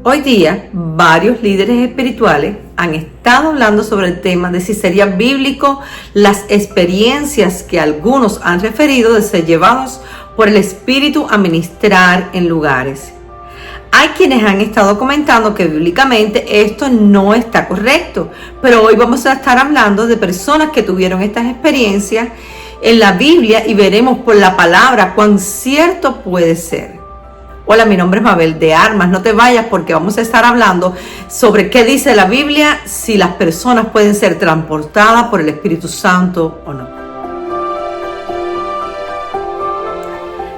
Hoy día, varios líderes espirituales han estado hablando sobre el tema de si sería bíblico las experiencias que algunos han referido de ser llevados por el Espíritu a ministrar en lugares. Hay quienes han estado comentando que bíblicamente esto no está correcto, pero hoy vamos a estar hablando de personas que tuvieron estas experiencias en la Biblia y veremos por la palabra cuán cierto puede ser. Hola, mi nombre es Mabel de Armas. No te vayas porque vamos a estar hablando sobre qué dice la Biblia, si las personas pueden ser transportadas por el Espíritu Santo o no.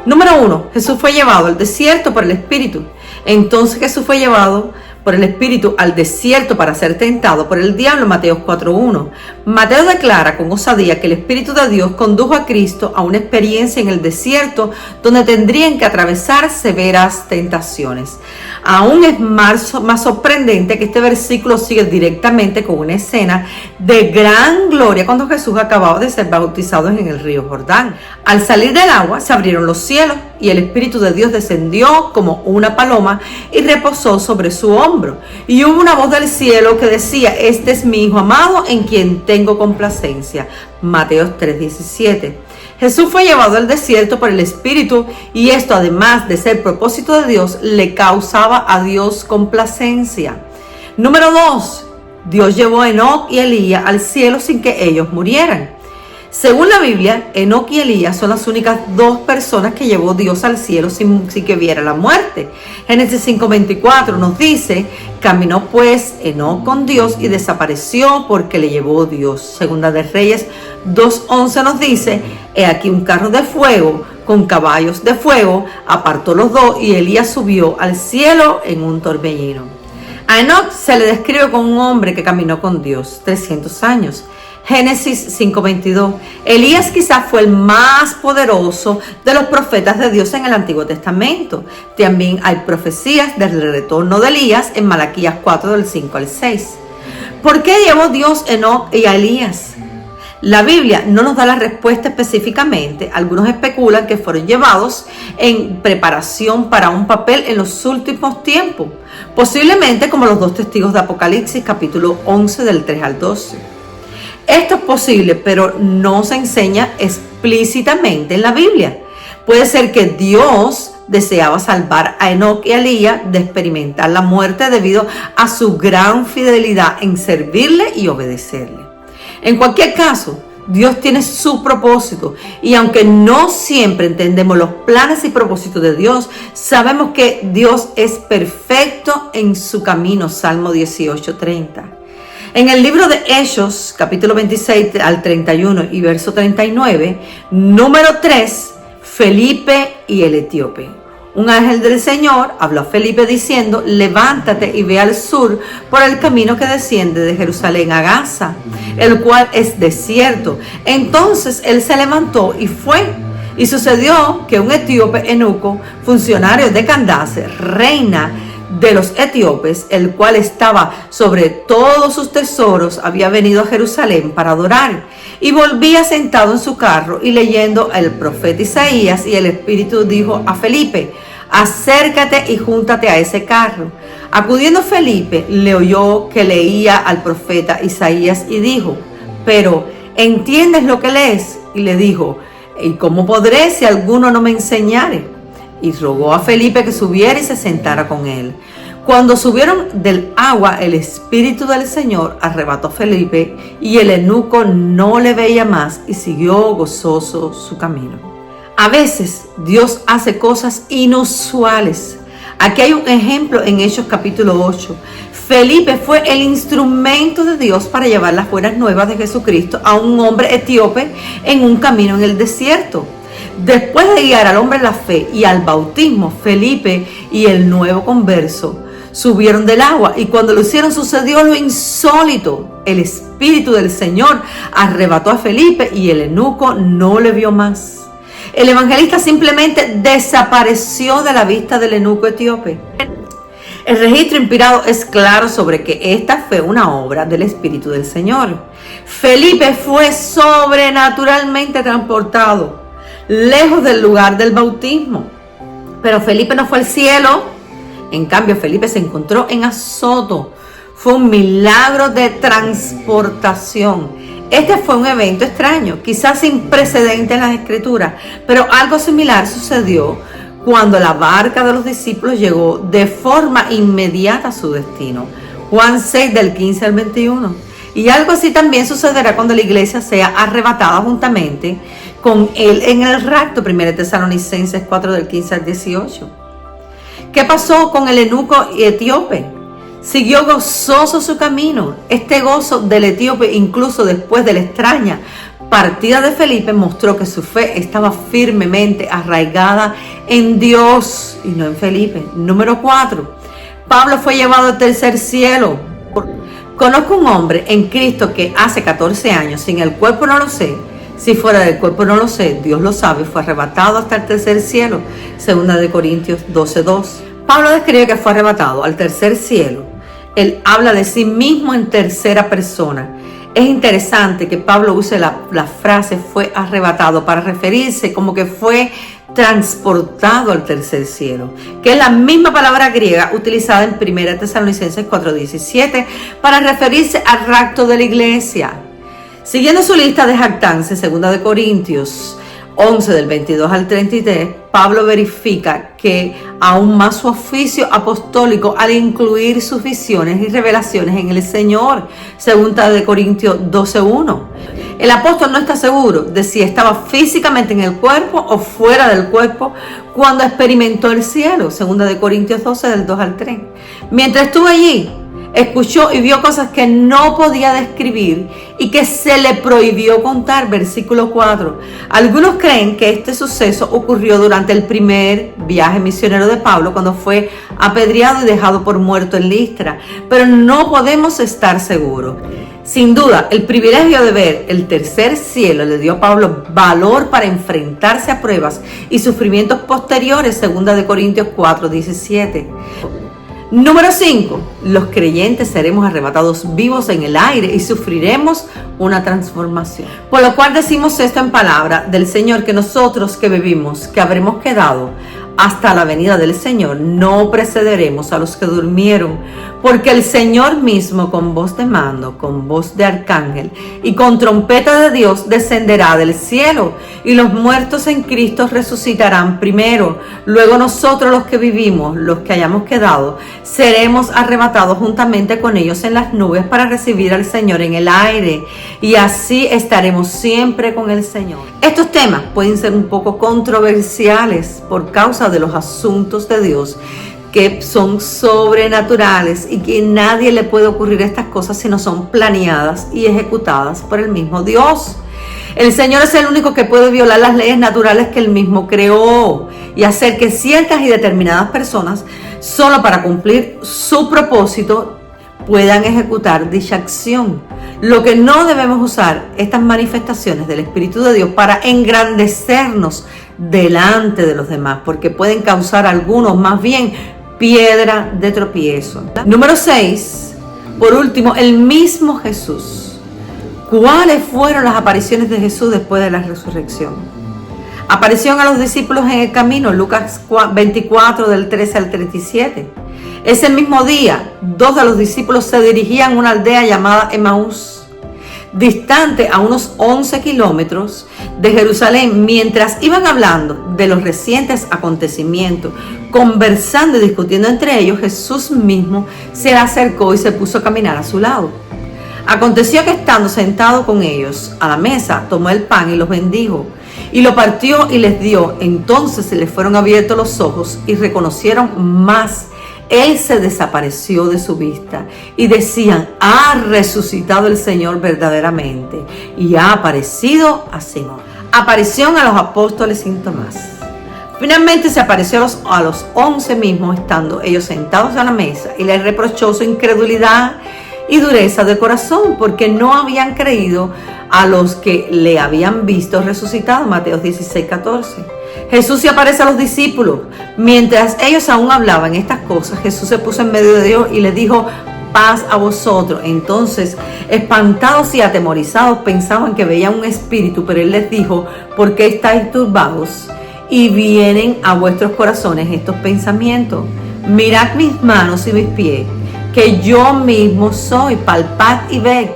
Número 1. Jesús fue llevado al desierto por el Espíritu. Entonces Jesús fue llevado por el Espíritu al desierto para ser tentado por el diablo, Mateo 4:1. Mateo declara con osadía que el Espíritu de Dios condujo a Cristo a una experiencia en el desierto donde tendrían que atravesar severas tentaciones. Aún es más sorprendente que este versículo sigue directamente con una escena de gran gloria cuando Jesús acababa de ser bautizado en el río Jordán. Al salir del agua se abrieron los cielos y el Espíritu de Dios descendió como una paloma y reposó sobre su hombro. Y hubo una voz del cielo que decía: este es mi Hijo amado en quien tengo complacencia. Mateo 3:17. Jesús fue llevado al desierto por el Espíritu y esto, además de ser propósito de Dios, le causaba a Dios complacencia. Número 2. Dios llevó a Enoc y Elías al cielo sin que ellos murieran. Según la Biblia, Enoc y Elías son las únicas dos personas que llevó Dios al cielo sin que viera la muerte. Génesis 5:24 nos dice: caminó pues Enoc con Dios y desapareció porque le llevó Dios. Segunda de Reyes 2:11 nos dice: he aquí un carro de fuego con caballos de fuego, apartó los dos y Elías subió al cielo en un torbellino. A Enoc se le describe como un hombre que caminó con Dios 300 años. Génesis 5:22. Elías quizás fue el más poderoso de los profetas de Dios en el Antiguo Testamento. También hay profecías del retorno de Elías en Malaquías 4 del 5 al 6. ¿Por qué llevó Dios a Enoc y a Elías? La Biblia no nos da la respuesta específicamente. Algunos especulan que fueron llevados en preparación para un papel en los últimos tiempos, posiblemente como los dos testigos de Apocalipsis capítulo 11 del 3 al 12. Esto es posible, pero no se enseña explícitamente en la Biblia. Puede ser que Dios deseaba salvar a Enoc y a Elías de experimentar la muerte debido a su gran fidelidad en servirle y obedecerle. En cualquier caso, Dios tiene su propósito y aunque no siempre entendemos los planes y propósitos de Dios, sabemos que Dios es perfecto en su camino. Salmo 18:30. En el libro de Hechos, capítulo 26 al 31 y verso 39, número 3, Felipe y el etíope. Un ángel del Señor habló a Felipe diciendo: levántate y ve al sur por el camino que desciende de Jerusalén a Gaza, el cual es desierto. Entonces él se levantó y fue. Y sucedió que un etíope eunuco, funcionario de Candace, reina de los etíopes, el cual estaba sobre todos sus tesoros, había venido a Jerusalén para adorar, y volvía sentado en su carro y leyendo el profeta Isaías, y el Espíritu dijo a Felipe: acércate y júntate a ese carro. Acudiendo Felipe, le oyó que leía al profeta Isaías y dijo: pero ¿entiendes lo que lees? Y le dijo: ¿y cómo podré si alguno no me enseñare? Y rogó a Felipe que subiera y se sentara con él. Cuando subieron del agua, el Espíritu del Señor arrebató a Felipe y el eunuco no le veía más y siguió gozoso su camino. A veces Dios hace cosas inusuales. Aquí hay un ejemplo en Hechos capítulo 8. Felipe fue el instrumento de Dios para llevar las buenas nuevas de Jesucristo a un hombre etíope en un camino en el desierto. Después de guiar al hombre en la fe y al bautismo, Felipe y el nuevo converso subieron del agua y cuando lo hicieron sucedió lo insólito. El Espíritu del Señor arrebató a Felipe y el eunuco no le vio más. El evangelista simplemente desapareció de la vista del eunuco etíope. El registro inspirado es claro sobre que esta fue una obra del Espíritu del Señor. Felipe fue sobrenaturalmente transportado lejos del lugar del bautismo. Pero Felipe no fue al cielo En cambio, Felipe se encontró en Azoto. Fue un milagro de transportación. Este fue un evento extraño, quizás sin precedente en las Escrituras, pero algo similar sucedió cuando la barca de los discípulos llegó de forma inmediata a su destino. Juan 6 del 15 al 21. Y algo así también sucederá cuando la iglesia sea arrebatada juntamente con él en el rapto. 1 Tesalonicenses 4 del 15 al 18. ¿Qué pasó con el eunuco etíope? Siguió gozoso su camino. Este gozo del etíope, incluso después de la extraña partida de Felipe, mostró que su fe estaba firmemente arraigada en Dios y no en Felipe. Número 4. Pablo fue llevado al tercer cielo. Conozco un hombre en Cristo que hace 14 años, sin el cuerpo no lo sé, si fuera del cuerpo no lo sé, Dios lo sabe, fue arrebatado hasta el tercer cielo. 2 Corintios 12:2. Pablo describe que fue arrebatado al tercer cielo. Él habla de sí mismo en tercera persona. Es interesante que Pablo use la frase fue arrebatado para referirse como que fue transportado al tercer cielo, que es la misma palabra griega utilizada en 1 Tesalonicenses 4:17 para referirse al rapto de la iglesia. Siguiendo su lista de jactancia, 2 Corintios 11 del 22 al 33, Pablo verifica que aún más su oficio apostólico al incluir sus visiones y revelaciones en el Señor. 2 Corintios 12:1. El apóstol no está seguro de si estaba físicamente en el cuerpo o fuera del cuerpo cuando experimentó el cielo. 2 Corintios 12 del 2 al 3. Mientras estuvo allí, escuchó y vio cosas que no podía describir y que se le prohibió contar. Versículo 4. Algunos creen que este suceso ocurrió durante el primer viaje misionero de Pablo, cuando fue apedreado y dejado por muerto en Listra, pero no podemos estar seguros. Sin duda, el privilegio de ver el tercer cielo le dio a Pablo valor para enfrentarse a pruebas y sufrimientos posteriores. 2 Corintios 4:17. Número 5. Los creyentes seremos arrebatados vivos en el aire y sufriremos una transformación. Por lo cual decimos esto en palabra del Señor, que nosotros que vivimos, que habremos quedado hasta la venida del Señor, no precederemos a los que durmieron, porque el Señor mismo, con voz de mando, con voz de arcángel y con trompeta de Dios, descenderá del cielo, y los muertos en Cristo resucitarán primero. Luego nosotros, los que vivimos, los que hayamos quedado, seremos arrebatados juntamente con ellos en las nubes para recibir al Señor en el aire, y así estaremos siempre con el Señor. Estos temas pueden ser un poco controversiales por causa de los asuntos de Dios, que son sobrenaturales y que nadie le puede ocurrir estas cosas si no son planeadas y ejecutadas por el mismo Dios. El Señor es el único que puede violar las leyes naturales que Él mismo creó y hacer que ciertas y determinadas personas, solo para cumplir su propósito, puedan ejecutar dicha acción. Lo que no debemos usar estas manifestaciones del Espíritu de Dios para engrandecernos delante de los demás, porque pueden causar algunos más bien piedra de tropiezo. Número 6. Por último, el mismo Jesús. ¿Cuáles fueron las apariciones de Jesús después de la resurrección? Apareció a los discípulos en el camino, Lucas 24 del 13 al 37. Ese mismo día, 2 de los discípulos se dirigían a una aldea llamada Emaús, distante a unos 11 kilómetros de Jerusalén. Mientras iban hablando de los recientes acontecimientos, conversando y discutiendo entre ellos, Jesús mismo se acercó y se puso a caminar a su lado. Aconteció que, estando sentado con ellos a la mesa, tomó el pan y los bendijo, y lo partió y les dio. Entonces se les fueron abiertos los ojos y reconocieron más. Él se desapareció de su vista y decían: ha resucitado el Señor verdaderamente y ha aparecido a Simón. Aparición a los apóstoles sin Tomás. Finalmente se apareció a los 11 mismos, estando ellos sentados a la mesa, y les reprochó su incredulidad y dureza de corazón, porque no habían creído a los que le habían visto resucitado. Mateo 16:14. Jesús se aparece a los discípulos. Mientras ellos aún hablaban estas cosas, Jesús se puso en medio de ellos y les dijo: paz a vosotros. Entonces, espantados y atemorizados, pensaban que veían un espíritu, pero Él les dijo: ¿por qué estáis turbados y vienen a vuestros corazones estos pensamientos? mirad mis manos y mis pies, que yo mismo soy, palpad y ved,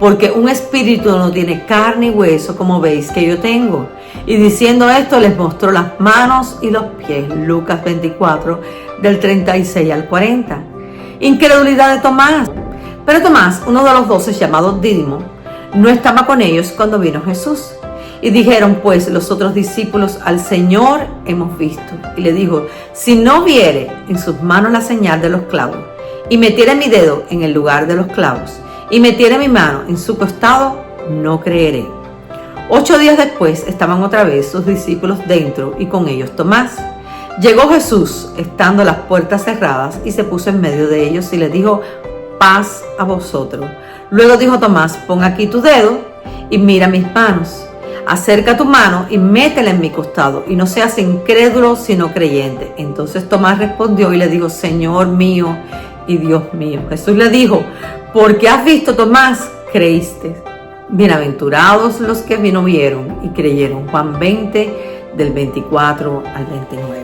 porque un espíritu no tiene carne y hueso, como veis que yo tengo. Y diciendo esto, les mostró las manos y los pies. Lucas 24, del 36 al 40. Incredulidad de Tomás. Pero Tomás, uno de los 12, llamado Dídimo, no estaba con ellos cuando vino Jesús. Y dijeron pues los otros discípulos: al Señor hemos visto. Y le dijo: si no viere en sus manos la señal de los clavos, y metiere mi dedo en el lugar de los clavos, y metiere mi mano en su costado, no creeré. 8 días después estaban otra vez sus discípulos dentro, y con ellos Tomás. Llegó Jesús, estando las puertas cerradas, y se puso en medio de ellos y les dijo: paz a vosotros. Luego dijo Tomás: pon aquí tu dedo y mira mis manos. Acerca tu mano y métela en mi costado, y no seas incrédulo sino creyente. Entonces Tomás respondió y le dijo: Señor mío y Dios mío. Jesús le dijo: porque has visto, Tomás, creíste. Bienaventurados los que no vieron y creyeron. Juan 20, del 24 al 29.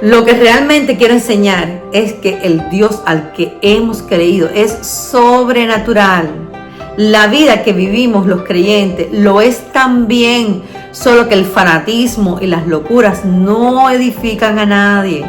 Lo que realmente quiero enseñar es que el Dios al que hemos creído es sobrenatural. La vida que vivimos los creyentes lo es también, solo que el fanatismo y las locuras no edifican a nadie.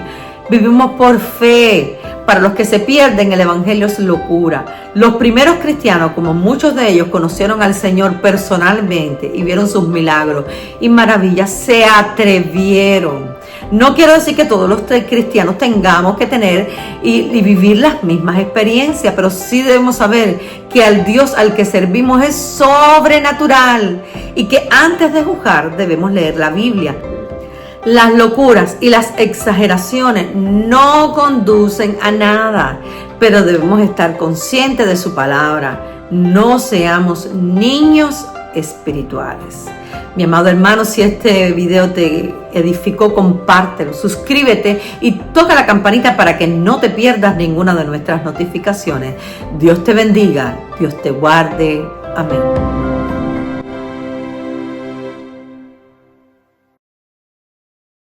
Vivimos por fe. Para los que se pierden, el evangelio es locura. Los primeros cristianos, como muchos de ellos, conocieron al Señor personalmente y vieron sus milagros y maravillas, se atrevieron. No quiero decir que todos los cristianos tengamos que tener y vivir las mismas experiencias, pero sí debemos saber que al Dios al que servimos es sobrenatural y que antes de juzgar debemos leer la Biblia. Las locuras y las exageraciones no conducen a nada, pero debemos estar conscientes de su palabra. No seamos niños espirituales. Mi amado hermano, si este video te edificó, compártelo, suscríbete y toca la campanita para que no te pierdas ninguna de nuestras notificaciones. Dios te bendiga, Dios te guarde. Amén.